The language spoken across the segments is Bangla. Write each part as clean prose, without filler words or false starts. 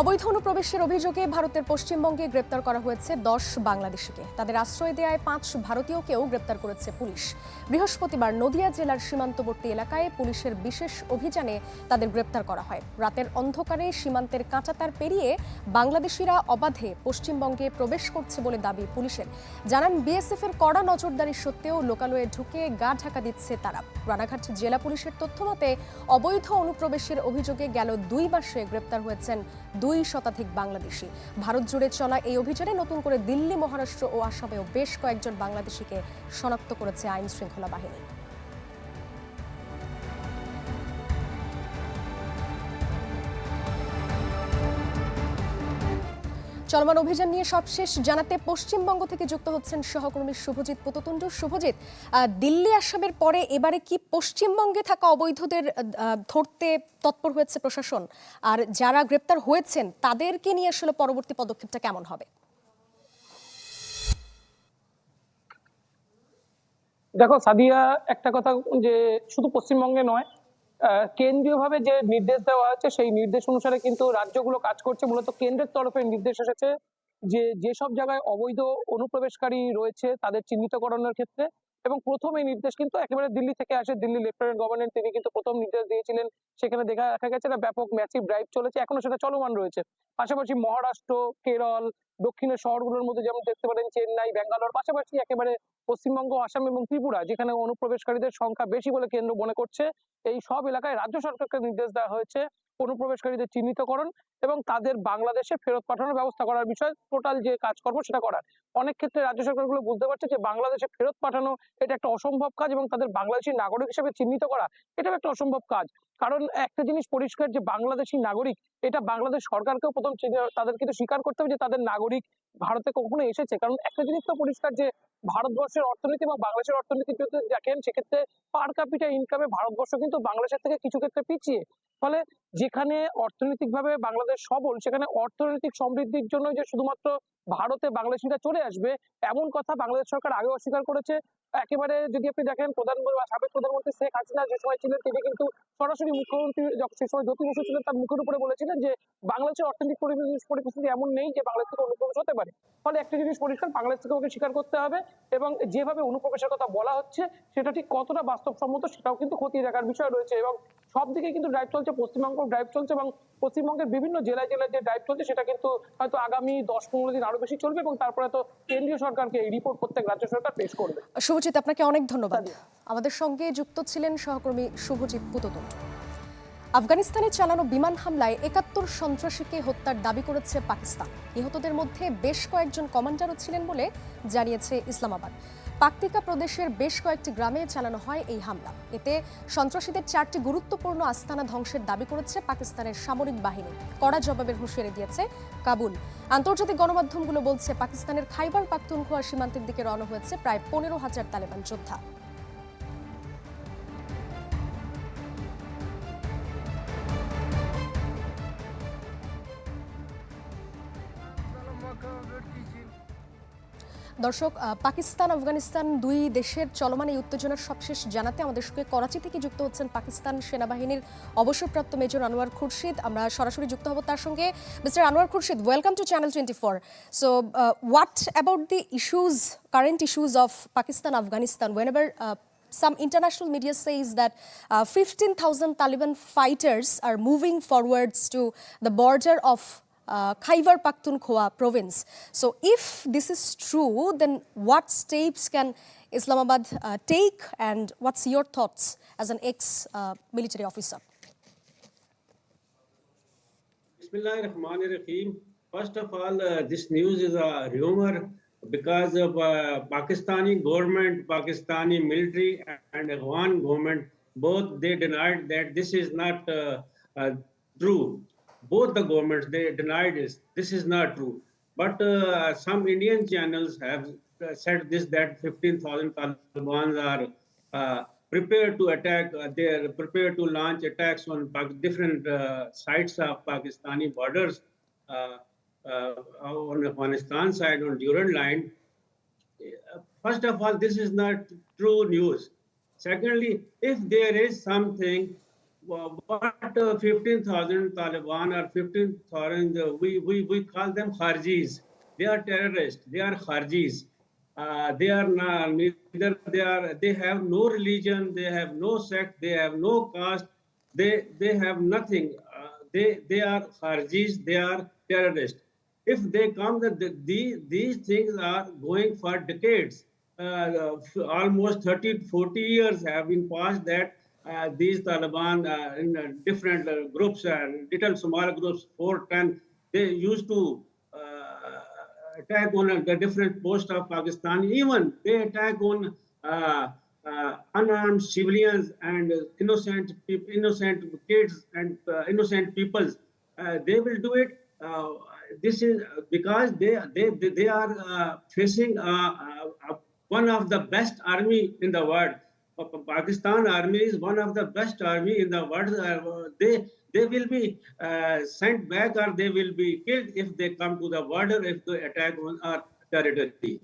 অবৈধ অনুপ্রবেশের অভিযোগে ভারতের পশ্চিমবঙ্গে গ্রেপ্তার করা হয়েছে 10 বাংলাদেশিকে। তাদের আশ্রয় দেওয়ায় 5 ভারতীয়কেও গ্রেপ্তার করেছে পুলিশ। বৃহস্পতিবার নদিয়া জেলার সীমান্তবর্তী এলাকায় পুলিশের বিশেষ অভিযানে তাদের গ্রেপ্তার করা হয়। রাতের অন্ধকারে সীমান্তের কাঁটাতার পেরিয়ে বাংলাদেশিরা অবাধে পশ্চিমবঙ্গে প্রবেশ করছে বলে দাবি পুলিশের। জানান, বিএসএফ এর কড়া নজরদারি সত্ত্বেও লোকালয়ে ঢুকে গা ঢাকা দিচ্ছে তারা। রানাঘাট জেলা পুলিশের তথ্যমতে অবৈধ অনুপ্রবেশের অভিযোগে গেল 2 মাসে গ্রেপ্তার হয়েছেন 2 শতাধিক বাংলাদেশি। ভারত জুড়ে চলা এই অভিযানে নতুন করে দিল্লি, মহারাষ্ট্র ও আসামেও বেশ কয়েকজন বাংলাদেশিকে শনাক্ত করেছে আইন শৃঙ্খলা বাহিনী। চলমান অভিযান নিয়ে সবশেষ জানাতে পশ্চিমবঙ্গ থেকে যুক্ত হচ্ছেন সহকর্মী শুভজিৎ পুততুণ্ড। শুভজিৎ, দিল্লি, আসামের পরে এবারে কি পশ্চিমবঙ্গে থাকা অবৈধদের ধরতে তৎপর হয়েছে প্রশাসন? আর যারা গ্রেপ্তার হয়েছেন তাদেরকে নিয়ে আসলে পরবর্তী পদক্ষেপটা কেমন হবে? দেখো সাদিয়া, একটা কথা যে শুধু পশ্চিমবঙ্গে নয়, কেন্দ্রীয়ভাবে যে নির্দেশ দেওয়া আছে সেই নির্দেশ অনুসারে কিন্তু রাজ্যগুলো কাজ করছে। মূলত কেন্দ্রের তরফে নির্দেশ এসেছে যে যেসব জায়গায় অবৈধ অনুপ্রবেশকারী রয়েছে তাদের চিহ্নিতকরণের ক্ষেত্রে। এবং প্রথম এই নির্দেশ কিন্তু একেবারে দিল্লি থেকে আসে। দিল্লি লেফটেন্যান্ট গভর্নর তিনি কিন্তু প্রথম নির্দেশ দিয়েছিলেন। সেখানে দেখা গেছে একটা ব্যাপক ম্যাসিভ ড্রাইভ চলেছে, এখনো সেটা চলমান রয়েছে। পাশাপাশি মহারাষ্ট্র, কেরল, দক্ষিণের শহরগুলোর মধ্যে যেমন দেখতে পারেন চেন্নাই, ব্যাঙ্গালোর, পাশাপাশি একেবারে পশ্চিমবঙ্গ, আসাম এবং ত্রিপুরা, যেখানে অনুপ্রবেশকারীদের সংখ্যা বেশি বলে কেন্দ্র মনে করছে, এই সব এলাকায় রাজ্য সরকারকে নির্দেশ দেওয়া হয়েছে অনুপ্রবেশকারীদের চিহ্নিতকরণ এবং তাদের বাংলাদেশে ফেরত পাঠানোর ব্যবস্থা করার বিষয়ে টোটাল যে কাজকর্ম সেটা করার। অনেক ক্ষেত্রে রাজ্য সরকারগুলো বুঝতে পারছে যে বাংলাদেশে ফেরত পাঠানো এটা একটা অসম্ভব কাজ এবং তাদের বাংলাদেশি নাগরিক হিসেবে চিহ্নিত করা এটাও একটা অসম্ভব কাজ। কারণ একটা জিনিস পরিষ্কার যে বাংলাদেশি নাগরিক, এটা বাংলাদেশ সরকারকেও প্রথম তাদের কিন্তু স্বীকার করতে হবে যে তাদের নাগরিক ভারতে কখনো এসেছে। কারণ একটা জিনিস তো পরিষ্কার যে ভারতবর্ষের অর্থনীতি বা বাংলাদেশের অর্থনীতি যদি দেখেন, সেক্ষেত্রে পার ক্যাপিটা ইনকামে ভারতবর্ষ কিন্তু বাংলাদেশের থেকে কিছু ক্ষেত্রে পিছিয়ে। ফলে যেখানে অর্থনৈতিকভাবে বাংলাদেশ সবল, সেখানে অর্থনৈতিক সমৃদ্ধির জন্য যে শুধুমাত্র ভারতে বাংলাদেশিরা চলে আসবে এমন কথা বাংলাদেশ সরকার আগেও অস্বীকার করেছে। একেবারে যদি আপনি দেখেন, প্রধানমন্ত্রী বা সাবেক প্রধানমন্ত্রী শেখ হাসিনা যে সময় ছিলেন, তিনি কিন্তু সরাসরি মুখ্যমন্ত্রী সে সময় জ্যোতি বসু ছিলেন, তার মুখের উপরে বলেছিলেন যে বাংলাদেশের অর্থনৈতিক পরিস্থিতি এমন নেই যে বাংলাদেশ থেকে অনুপ্রবেশ হতে পারে। ফলে একটা জিনিস পরিষ্কার, বাংলাদেশ থেকে ওকে স্বীকার করতে হবে এবং যেভাবে অনুপ্রবেশের কথা বলা হচ্ছে সেটা ঠিক কতটা বাস্তবসম্মত সেটাও কিন্তু খতিয়ে দেখার বিষয় রয়েছে। এবং সব দিকে কিন্তু ড্রাইভ চলছে, পশ্চিমবঙ্গ ড্রাইভ চলছে এবং পশ্চিমবঙ্গের বিভিন্ন জেলায় জেলায় যে ড্রাইভ চলছে সেটা কিন্তু হয়তো আগামী 10-15 দিন আরো বেশি চলবে এবং তারপরে তো কেন্দ্রীয় সরকারকে এই রিপোর্ট প্রত্যেক রাজ্য সরকার পেশ করবে। শুভজিৎ, আপনাকে অনেক ধন্যবাদ। আমাদের সঙ্গে যুক্ত ছিলেন সহকর্মী শুভজিৎ পুততুণ্ড। আফগানিস্তানে চালানো বিমান হামলায় 71 সন্ত্রাসীকে হত্যার দাবি করেছে পাকিস্তান। নিহতদের মধ্যে বেশ কয়েকজন কমান্ডারও ছিলেন বলে জানিয়েছে ইসলামাবাদ। পাকতিকা প্রদেশের বেশ কয়েকটি গ্রামে চালানো হয় এই হামলা। এতে সন্ত্রাসীদের 4টি গুরুত্বপূর্ণ আস্তানা ধ্বংসের দাবি করেছে পাকিস্তানের সামরিক বাহিনী। কড়া জবাবের হুঁশিয়ারি দিয়েছে কাবুল। আন্তর্জাতিক গণমাধ্যমগুলো বলছে পাকিস্তানের খাইবার পাখতুনখোয়া সীমান্তের দিকে রওনা হয়েছে প্রায় 15,000 তালেবান যোদ্ধা। দর্শক, পাকিস্তান আফগানিস্তান 2 দেশের চলমান এই উত্তেজনার সবশেষ জানাতে আমাদের সঙ্গে করাচি থেকে যুক্ত হচ্ছেন পাকিস্তান সেনাবাহিনীর অবসরপ্রাপ্ত মেজর আনোয়ার খুরশিদ। আমরা সরাসরি যুক্ত হব তার সঙ্গে। Mister Anwar Khurshid, welcome to channel 24। So what about the current issues of Pakistan Afghanistan whenever some international media says that 15,000 Taliban fighters are moving forwards to the border of Khyber Pakhtunkhwa province. So if this is true, then what steps can Islamabad take, and what's your thoughts as an ex-military officer? Bismillahirrahmanirrahim. First of all, this news is a rumor because of Pakistani government, Pakistani military and Afghan government, both they denied that this is not true. Both the governments, they denied this is not true. But some Indian channels have said this, that 15,000 Taliban are prepared to attack, they are prepared to launch attacks on different sites of Pakistani borders, on Afghanistan side, on Durand line. First of all, this is not true news. Secondly, if there is something what 15,000 Taliban or 15,000, we call them Kharjis. They are terrorists. They are Kharjis. They are not, neither they have no religion. They have no sect. They have no caste. They have nothing. They are Kharjis. They are terrorists. If they come, these things are going for decades. Almost 30 to 40 years have been passed that these Taliban in different groups, little small groups, 4, 10, they used to attack on the different posts of Pakistan. Even they attack on unarmed civilians and innocent kids and innocent peoples. They will do it. This is because they are facing one of the best army in the world. Pakistan army is one of the best army in the world. They will be sent back or they will be killed if they come to the border, if they attack on our territory.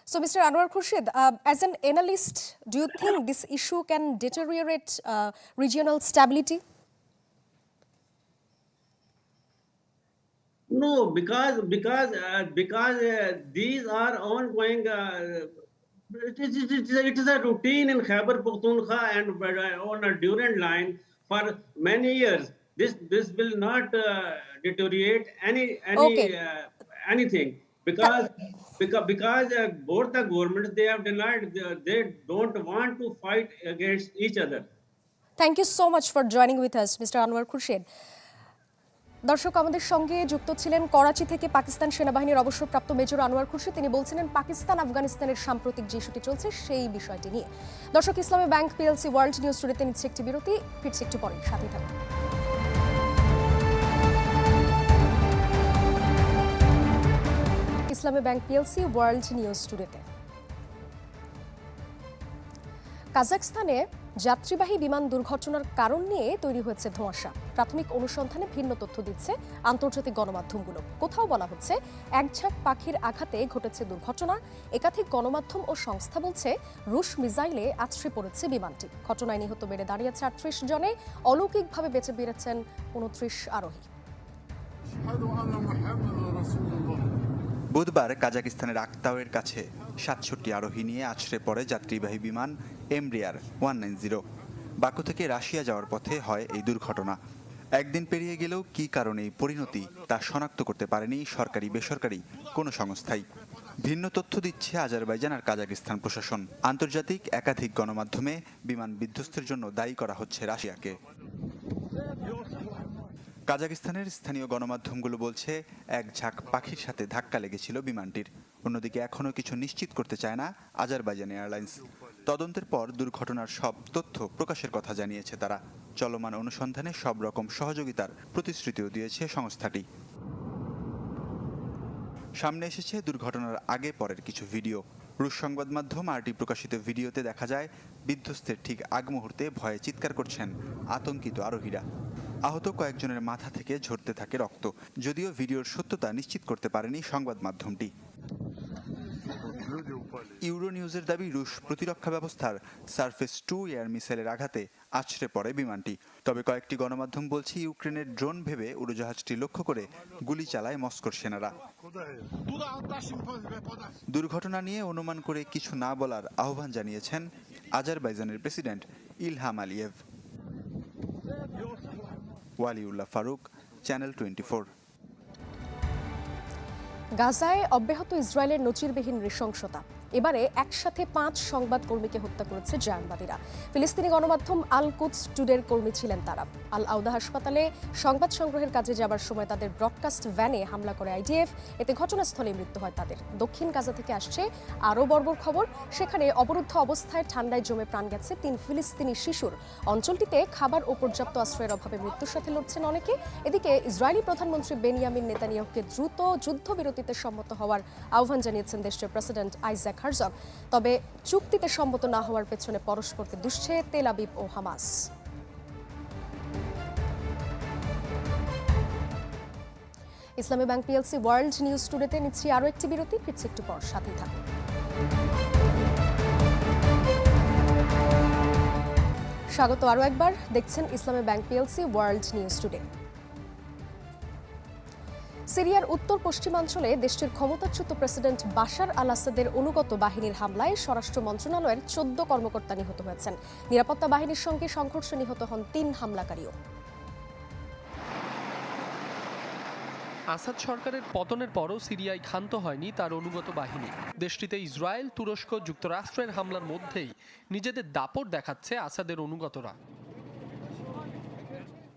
So, Mr. Anwar Khurshid, as an analyst, do you think this issue can deteriorate regional stability? No, because these are ongoing. It is a routine in Khyber Pakhtunkhwa and on a Durand line for many years. This will not deteriorate anything because both the governments, they have denied, they don't want to fight against each other. Thank you so much for joining with us, Mr. Anwar Khurshid. দর্শক, আমাদের সঙ্গে যুক্ত ছিলেন করাচি থেকে পাকিস্তান সেনাবাহিনীর অবসরপ্রাপ্ত মেজর আনোয়ার খুরশিদ। তিনি বলছিলেন পাকিস্তান আফগানিস্তানের সাম্প্রতিক যে ইস্যুটি চলছে সেই বিষয়টি নিয়ে। দর্শক, ইসলামী ব্যাংক পিএলসি ওয়ার্ল্ড নিউজ টুডেতে নিচ্ছে একটি বিরতি, ফিরছে একটু পরে, সাথেই থাকুন। ইসলামী ব্যাংক পিএলসি ওয়ার্ল্ড নিউজ টুডেতে। কাজাখস্তানে যাত্রীবাহী বিমান দুর্ঘটনার কারণ নিয়ে তৈরি হয়েছে ধোঁয়াশা। প্রাথমিক অনুসন্ধানে ভিন্ন তথ্য দিচ্ছে আন্তর্জাতিক গণমাধ্যমগুলো। কোথাও বলা হচ্ছে একঝাঁক পাখির আঘাতে ঘটেছে দুর্ঘটনা। একাধিক গণমাধ্যম ও সংস্থা বলছে রুশ মিসাইলে আছড়ে পড়েছে বিমানটি। ঘটনায় নিহত বেড়ে দাঁড়িয়েছে ৩৮ জনে। অলৌকিকভাবে বেঁচে বেড়েছেন ২৯ আরোহী। বুধবার কাজাকিস্তানের আক্তাউয়ের কাছে ৬৭ আরোহী নিয়ে আছড়ে পড়ে যাত্রীবাহী বিমান এমব্রিয়ার 190। বাকু থেকে রাশিয়া যাওয়ার পথে হয় এই দুর্ঘটনা। একদিন পেরিয়ে গেলেও কী কারণে এই পরিণতি তা শনাক্ত করতে পারেনি সরকারি বেসরকারি কোনো সংস্থাই। ভিন্ন তথ্য দিচ্ছে আজারবাইজান আর কাজাকিস্তান প্রশাসন। আন্তর্জাতিক একাধিক গণমাধ্যমে বিমান বিধ্বস্তের জন্য দায়ী করা হচ্ছে রাশিয়াকে। কাজাকিস্তানের স্থানীয় গণমাধ্যমগুলো বলছে এক ঝাঁক পাখির সাথে ধাক্কা লেগেছিল বিমানটির। অন্যদিকে এখনও কিছু নিশ্চিত করতে চায় না আজারবাইজান এয়ারলাইন্স। তদন্তের পর দুর্ঘটনার সব তথ্য প্রকাশের কথা জানিয়েছে তারা। চলমান অনুসন্ধানে সব রকম সহযোগিতার প্রতিশ্রুতিও দিয়েছে সংস্থাটি। সামনে এসেছে দুর্ঘটনার আগে পরের কিছু ভিডিও। রুশ সংবাদ মাধ্যম আরটি প্রকাশিত ভিডিওতে দেখা যায় বিধ্বস্তের ঠিক আগ মুহূর্তে ভয়ে চিৎকার করছেন আতঙ্কিত আরোহীরা। আহত কয়েকজনের মাথা থেকে ঝরতে থাকে রক্ত। যদিও ভিডিওর সত্যতা নিশ্চিত করতে পারেনি সংবাদ মাধ্যমটি। ইউরো নিউজের দাবি রুশ প্রতিরক্ষা ব্যবস্থার সারফেস 2 এয়ার মিসাইলের আঘাতে আছড়ে পড়ে বিমানটি। তবে কয়েকটি গণমাধ্যম বলছে ইউক্রেনের ড্রোন ভেবে উড়োজাহাজটি লক্ষ্য করে গুলি চালায় মস্কোর সেনারা। দুর্ঘটনা নিয়ে অনুমান করে কিছু না বলার আহ্বান জানিয়েছেন আজারবাইজানের president Ilham Aliyev. Waliullah Faruk, channel 24। গাজায় অব্যাহত ইসরায়েলের নজিরবিহীন নৃশংসতা। এবারে একসাথে 5 সংবাদকর্মীকে হত্যা করেছে জায়নবাদীরা। ফিলিস্তিনি গণমাধ্যম আল কুদস টুডের কর্মী ছিলেন তারা। আল আউদা হাসপাতালে সংবাদ সংগ্রহের কাজে যাবার সময় তাদের ব্রডকাস্ট ভ্যানে হামলা করে আইডিএফ। এতে ঘটনাস্থলে মৃত্যু হয় তাদের। দক্ষিণ গাজা থেকে আসছে আরও বর্বর খবর। সেখানে অবরুদ্ধ অবস্থায় ঠান্ডায় জমে প্রাণ গেছে 3 ফিলিস্তিনি শিশুর। অঞ্চলটিতে খাবার ও পর্যাপ্ত আশ্রয়ের অভাবে মৃত্যুর সাথে লড়ছেন অনেকে। এদিকে ইসরায়েলি প্রধানমন্ত্রী বেনিয়ামিন নেতানিয়াহুকে দ্রুত যুদ্ধবিরতিতে সম্মত হওয়ার আহ্বান জানিয়েছেন দেশটির প্রেসিডেন্ট আইজাক হারজগ। তবে চুক্তিতে সম্মত না হওয়ার পেছনে পরস্পরকে দুষছে তেল আবিব ও হামাস। ইসলামী ব্যাংক পিএলসি ওয়ার্ল্ড নিউজ টুডেতে নিচ্ছি আরও একটি বিরতি, ফিরছে একটু পর, সাথেই থাকুন। স্বাগত আরও একবার, দেখছেন ইসলামী bank PLC world news today. সিরিয়ার উত্তর পশ্চিমাঞ্চলে দেশটির ক্ষমতাচ্যুত প্রেসিডেন্ট বাশার আল আসাদের অনুগত বাহিনীর হামলায় স্বরাষ্ট্র মন্ত্রণালয়ের 14 কর্মকর্তা নিহত হয়েছেন। নিরাপত্তা বাহিনীর সঙ্গে সংঘর্ষে নিহত হন 3 হামলাকারীও। আসাদ সরকারের পতনের পরও সিরিয়ায় ক্ষান্ত হয়নি তার অনুগত বাহিনী। দেশটিতে ইসরায়েল, তুরস্ক, যুক্তরাষ্ট্রের হামলার মধ্যেই নিজেদের দাপট দেখাচ্ছে আসাদের অনুগতরা।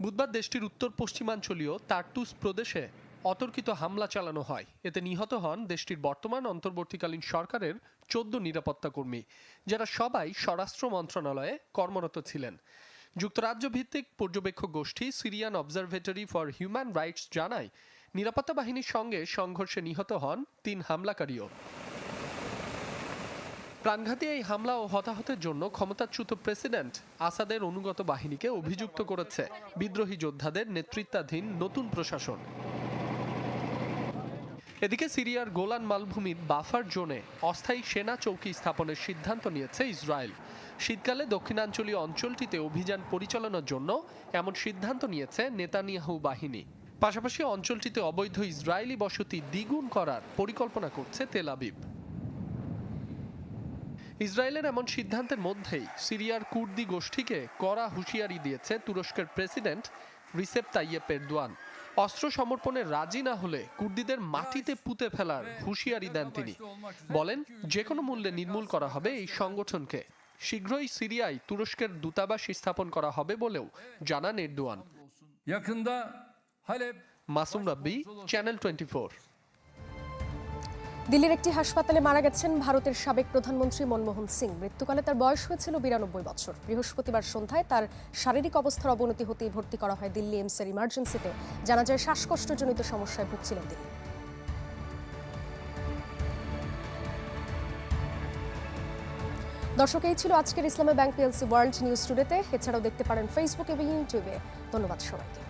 বুধবার দেশটির উত্তর পশ্চিমাঞ্চলীয় তার্টুস প্রদেশে অতর্কিত হামলা চালানো হয়। এতে নিহত হন দেশটির বর্তমান অন্তর্বর্তীকালীন সরকারের 14 নিরাপত্তা কর্মী, যারা সবাই স্বরাষ্ট্র মন্ত্রণালয়ে কর্মরত ছিলেন। যুক্তরাজ্য ভিত্তিক পর্যবেক্ষক গোষ্ঠী Syrian observatory for human rights জানায়, নিরাপত্তা বাহিনীর সঙ্গে সংঘর্ষে নিহত হন 3 হামলাকারীও। প্রাণঘাতী এই হামলা ও হতাহতের জন্য ক্ষমতাচ্যুত প্রেসিডেন্ট আসাদের অনুগত বাহিনীকে অভিযুক্ত করেছে বিদ্রোহী যোদ্ধাদের নেতৃত্বাধীন নতুন প্রশাসন। এদিকে সিরিয়ার গোলান মালভূমির বাফার জোনে অস্থায়ী সেনা চৌকি স্থাপনের সিদ্ধান্ত নিয়েছে ইসরায়েল। শীতকালে দক্ষিণাঞ্চলীয় অঞ্চলটিতে অভিযান পরিচালনার জন্য এমন সিদ্ধান্ত নিয়েছে নেতানিয়াহু বাহিনী। পাশাপাশি অঞ্চলটিতে অবৈধ ইসরায়েলি বসতি দ্বিগুণ করার পরিকল্পনা করছে তেল আবিব। ইসরায়েলের এমন সিদ্ধান্তের মধ্যেই সিরিয়ার কুর্দি গোষ্ঠীকে কড়া হুঁশিয়ারি দিয়েছে তুরস্কের প্রেসিডেন্ট রিসেপ তাইয়েপ এরদোয়ান। অস্ত্র সমর্পণে রাজি না হলে কুর্দিদের মাটিতে পুঁতে ফেলার হুঁশিয়ারি দেন তিনি। বলেন, যে কোনো মূল্যে নির্মূল করা হবে এই সংগঠনকে। শীঘ্রই সিরিয়ায় তুরস্কের দূতাবাস স্থাপন করা হবে বলেও জানান এরদোয়ান। মাসুম রাব্বি, চ্যানেল 24। দিল্লির একটি হাসপাতালে মারা গেছেন ভারতের সাবেক প্রধানমন্ত্রী মনমোহন সিং। মৃত্যুকালে তার বয়স হয়েছিল 92 বছর। বৃহস্পতিবার সন্ধ্যায় তার শারীরিক অবস্থার অবনতি হতেই ভর্তি করা হয় দিল্লি এইমসের ইমার্জেন্সিতে। জানা যায় শ্বাসকষ্টজনিত সমস্যায় ভুগছিলেন তিনি। দর্শক, এই ছিল আজকের ইসলামী ব্যাংক পিএলসি ওয়ার্ল্ড নিউজ টুডেতে। এছাড়াও দেখতে পারেন ফেসবুক এবং ইউটিউবে। ধন্যবাদ সবাইকে।